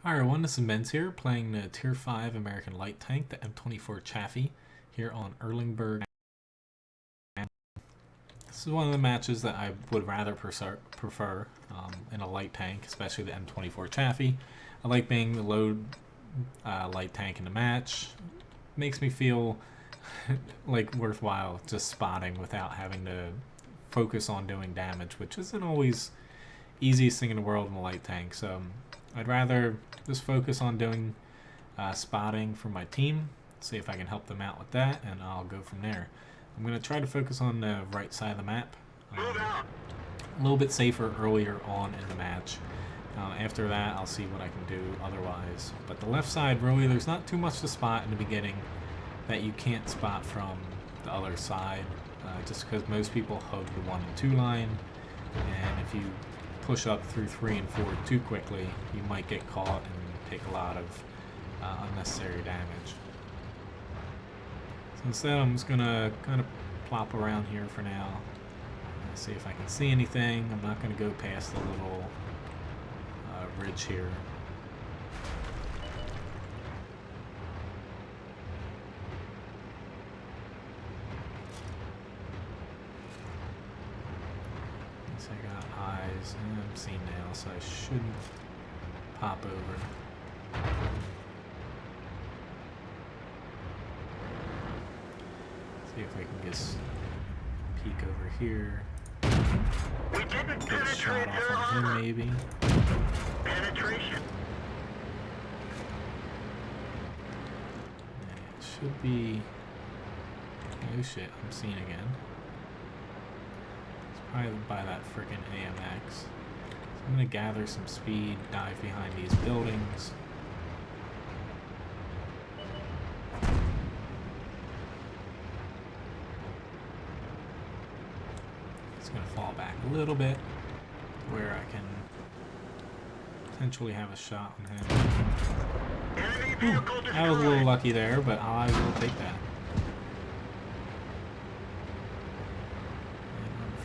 Hi everyone, this is Menz here, playing the Tier 5 American Light Tank, the M24 Chaffee, here on Erlenberg. This is one of the matches that I would rather prefer in a light tank, especially the M24 Chaffee. I like being the low light tank in the match. Makes me feel like worthwhile just spotting without having to focus on doing damage, which isn't always easiest thing in the world in a light tank. So I'd rather just focus on doing spotting for my team, see if I can help them out with that, and I'll go from there. I'm going to try to focus on the right side of the map. A little bit safer earlier on in the match. After that, I'll see what I can do otherwise. But the left side, really, there's not too much to spot in the beginning that you can't spot from the other side, just because most people hug the 1 and 2 line, and if you push up through 3 and 4 too quickly, you might get caught and take a lot of unnecessary damage. So instead, I'm just gonna kind of plop around here for now, see if I can see anything. I'm not gonna go past the little ridge here. I got eyes and I'm seeing now, so I shouldn't pop over. See if I can just peek over here. We didn't Get a shot penetrate off on him, maybe. Penetration. Yeah, it should be. Oh shit! I'm seeing again. Probably by that freaking AMX. So I'm gonna gather some speed, dive behind these buildings. It's gonna fall back a little bit where I can potentially have a shot on him. Ooh, I was a little lucky there, but I will take that.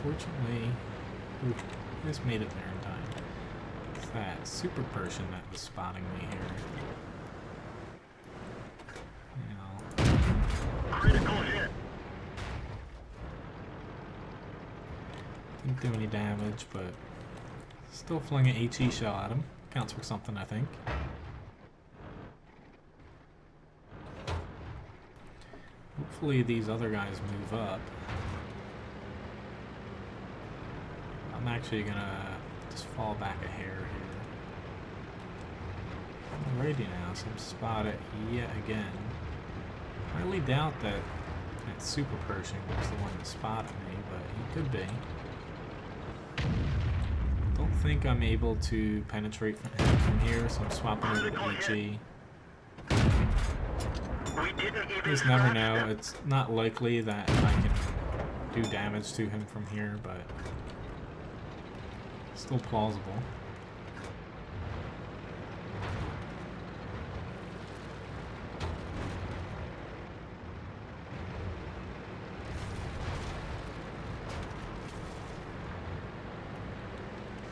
Unfortunately, I just made it there in time. It's that super person that was spotting me here. Critical hit. Didn't do any damage, but still flung an HE shell at him. Counts for something, I think. Hopefully these other guys move up. I'm actually gonna just fall back a hair here. Alrighty now, so I'm spotted yet again. I highly doubt that super Pershing was the one that spotted me, but he could be. Don't think I'm able to penetrate from here, so I'm swapping over to HE. You just never know. It's not likely that I can do damage to him from here, but still plausible.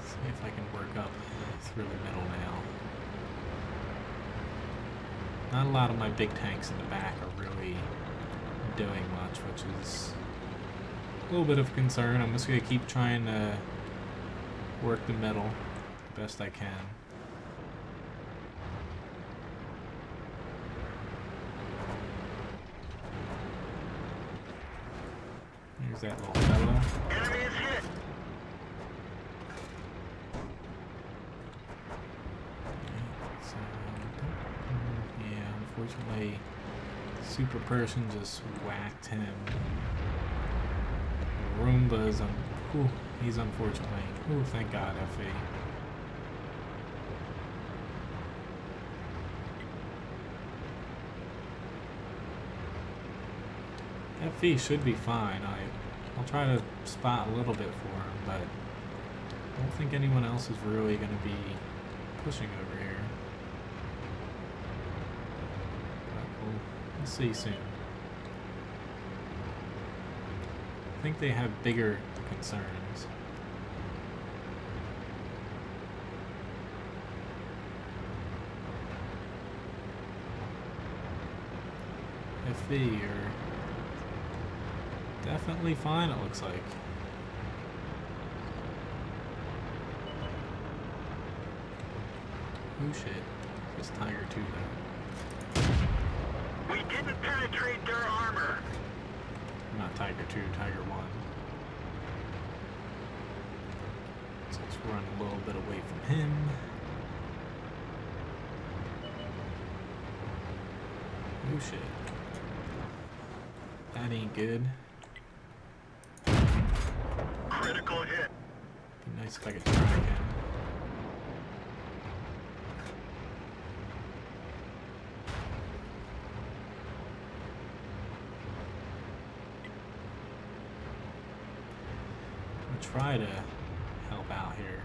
See if I can work up through the middle now. Not a lot of my big tanks in the back are really doing much, which is a little bit of concern. I'm just going to keep trying to work the middle the best I can. Here's that little fellow. Enemy is hit. So, yeah, unfortunately, super person just whacked him. Roomba's he's unfortunately. Ooh, thank God, FE. FE should be fine. I'll try to spot a little bit for him, but I don't think anyone else is really going to be pushing over here. But we'll see soon. I think they have bigger concerns. Chaffee are definitely fine, it looks like. Oh shit. It's Tiger 2 though. We didn't penetrate their armor. Not Tiger 2, Tiger 1. So let's run a little bit away from him. Oh shit. That ain't good. Critical hit. Be nice if I could try again. Try to help out here.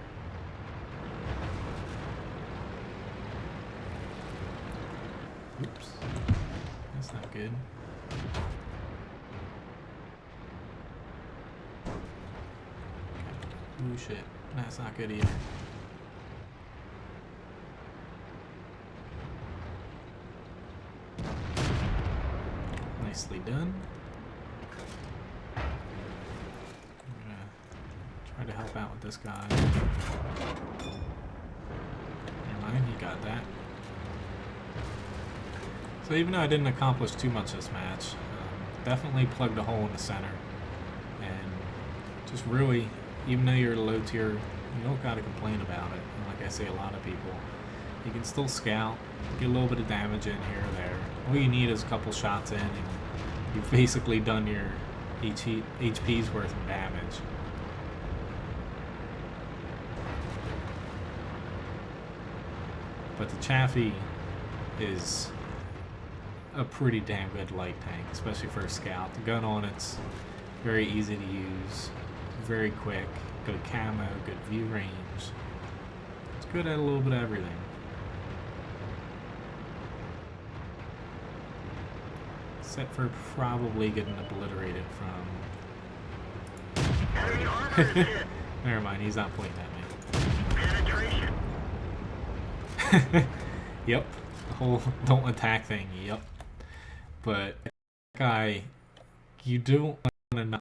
Oops. That's not good. Ooh, shit. That's not good either. Nicely done. Try to help out with this guy. Never mind, he got that. So even though I didn't accomplish too much this match, definitely plugged a hole in the center. And just really, even though you're low tier, you don't gotta complain about it. And like I say, a lot of people, you can still scout, get a little bit of damage in here or there. All you need is a couple shots in, and you've basically done your HP's worth of damage. But the Chaffee is a pretty damn good light tank, especially for a scout. The gun on it's very easy to use, very quick, good camo, good view range. It's good at a little bit of everything. Except for probably getting obliterated from... Enemy armor is hit. Never mind, he's not pointing at me. Penetration. Yep, the whole don't attack thing, yep. But that guy, you don't want to not.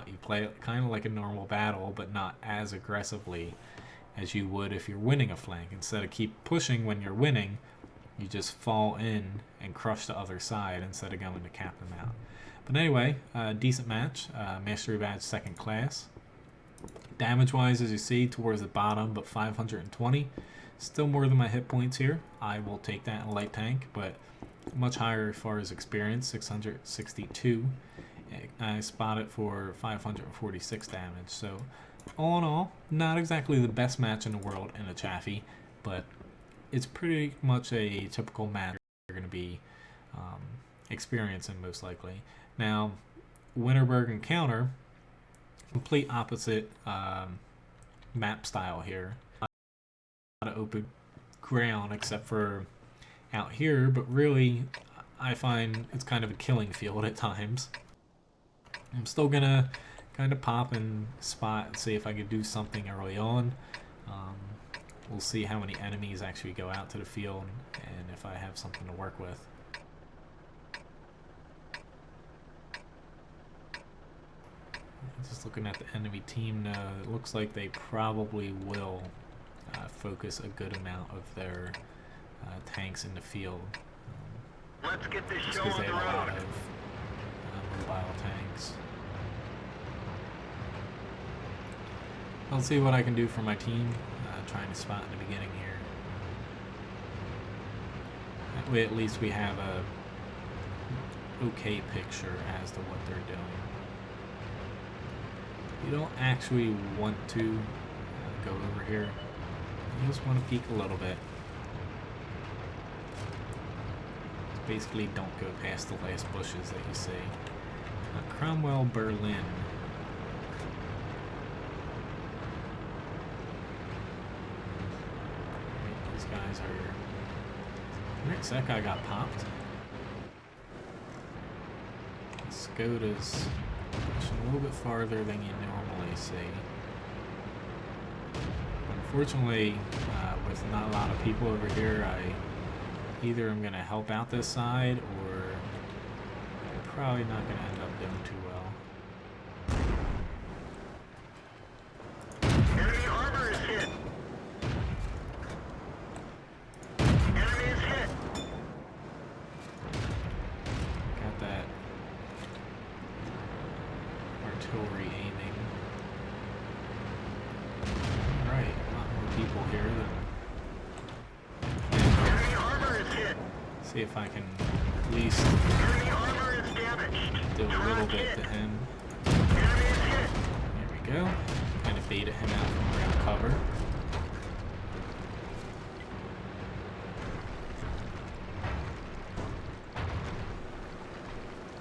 You play it kind of like a normal battle, but not as aggressively as you would if you're winning a flank. Instead of keep pushing when you're winning, you just fall in and crush the other side instead of going to cap them out. But anyway, decent match, Mastery Badge 2nd class. Damage-wise, as you see, towards the bottom, but 520. Still more than my hit points here. I will take that in a light tank, but much higher as far as experience, 662. I spot it for 546 damage. So, all in all, not exactly the best match in the world in a Chaffee, but it's pretty much a typical match you're going to be experiencing most likely. Now, Winterberg encounter, complete opposite map style here. A lot of open ground except for out here, but really I find it's kind of a killing field at times. I'm still gonna kind of pop and spot and see if I could do something early on. We'll see how many enemies actually go out to the field and if I have something to work with. Just looking at the enemy team now, it looks like they probably will focus a good amount of their tanks in the field. Let's get this Just show because on they the have a lot road. of mobile tanks. I'll see what I can do for my team, trying to spot in the beginning here. That way at least we have a okay picture as to what they're doing. You don't actually want to go over here. You just want to peek a little bit. Just basically don't go past the last bushes that you see. Cromwell, Berlin. These guys are... Alright, so that guy got popped. Skoda's pushing a little bit farther than you normally see. Unfortunately, with not a lot of people over here, I either I'm going to help out this side, or I'm probably not going to end up doing too well. Enemy armor is hit. Enemy is hit. Got that artillery aiming. Alright, a lot more people here than... Enemy armor is hit. See if I can at least Enemy armor is damaged. do a little Turret bit hit. to him. Enemy is hit. There we go. Kind of baited him out from around cover.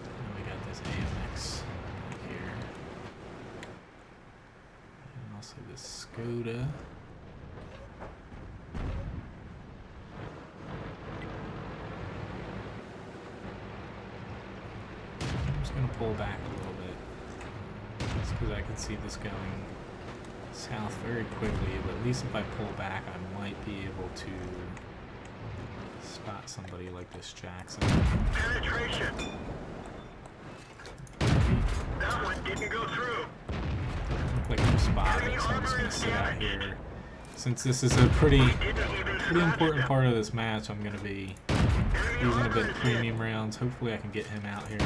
And we got this AMX back here. And also this Skoda. I'm just going to pull back a little bit. Just because I can see this going south very quickly, but at least if I pull back, I might be able to spot somebody like this Jackson. Penetration. That one didn't go through. Look like I'm spotted, so I'm just going to sit out here. Since this is a pretty important part of this match, I'm going to be using a bit of premium rounds. Hopefully I can get him out here.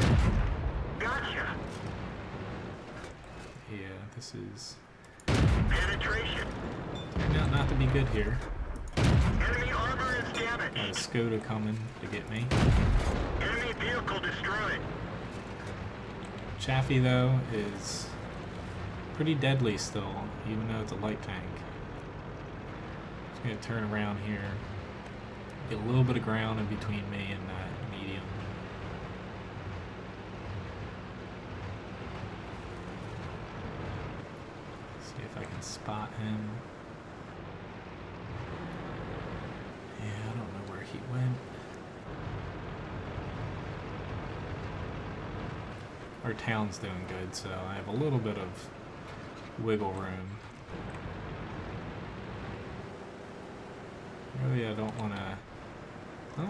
Gotcha. Yeah, this is Penetration. turning out not to be good here. Enemy armor is Got a damaged. Skoda coming to get me. Enemy vehicle destroyed. Chaffee, though, is pretty deadly still, even though it's a light tank. Just going to turn around here. Get a little bit of ground in between me and that medium. See if I can spot him. Yeah, I don't know where he went. Our town's doing good, so I have a little bit of wiggle room. Really, I don't want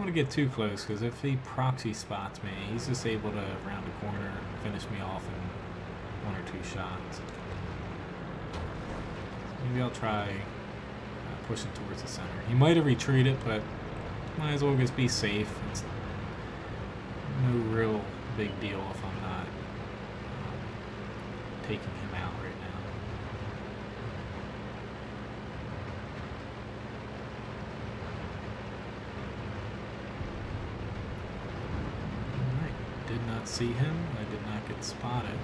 to get too close, because if he proxy spots me, he's just able to round the corner and finish me off in 1 or 2 shots. Maybe I'll try pushing towards the center. He might have retreated, but might as well just be safe. It's no real big deal if I'm not taking him out right now. Alright, did not see him. I did not get spotted.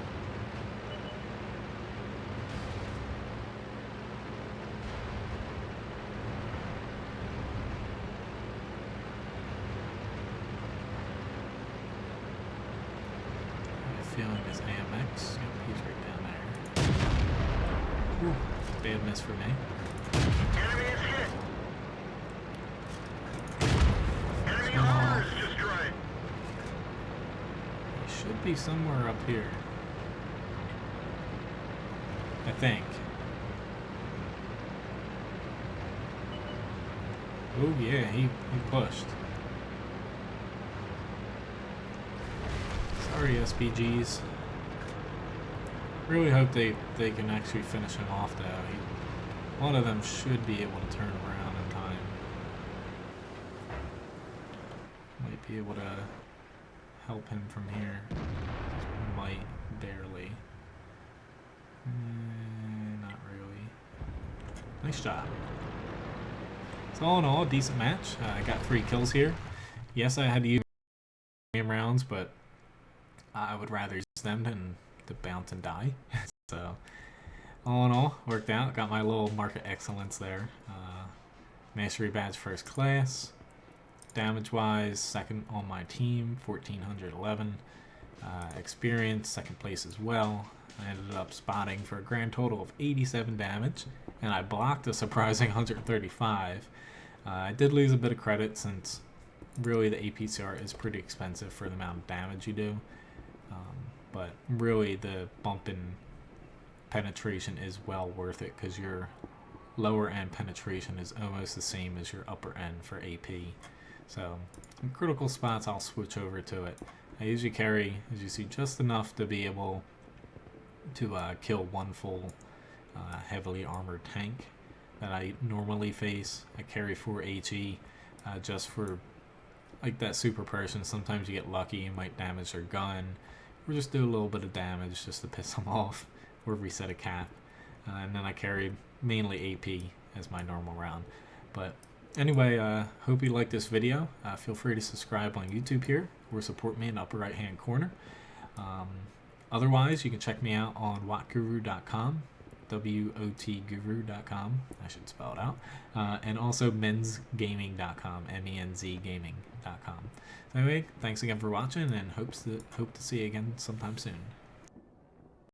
Feeling his AMX. Yep, he's right down there. Ooh, bad miss for me. Enemy is hit. Enemy armor is destroyed. He should be somewhere up here. I think. Oh yeah, he pushed. Sorry, SPGs. Really hope they can actually finish him off though. One of them should be able to turn around in time. Might be able to help him from here. Might, barely. Not really. Nice job. So all in all, a decent match. I got 3 kills here. Yes, I had to use medium rounds, but I would rather use them than to bounce and die. So all in all, worked out. Got my little mark of excellence there. Mastery badge first class. Damage wise, second on my team, 1411. Experience, second place as well. I ended up spotting for a grand total of 87 damage, and I blocked a surprising 135. I did lose a bit of credit since really the APCR is pretty expensive for the amount of damage you do. But really the bump in penetration is well worth it, because your lower end penetration is almost the same as your upper end for AP. So in critical spots, I'll switch over to it. I usually carry, as you see, just enough to be able to kill one full heavily armored tank that I normally face. I carry 4 HE just for like that super person. Sometimes you get lucky, you might damage their gun, or just do a little bit of damage just to piss them off, or reset a cap. And then I carry mainly AP as my normal round. But anyway, hope you like this video. Feel free to subscribe on YouTube here, or support me in the upper right hand corner. Otherwise, you can check me out on wotguru.com, WOTguru.com, I should spell it out, and also menzgaming.com, MENZgaming.com. So anyway, thanks again for watching, and hope to see you again sometime soon.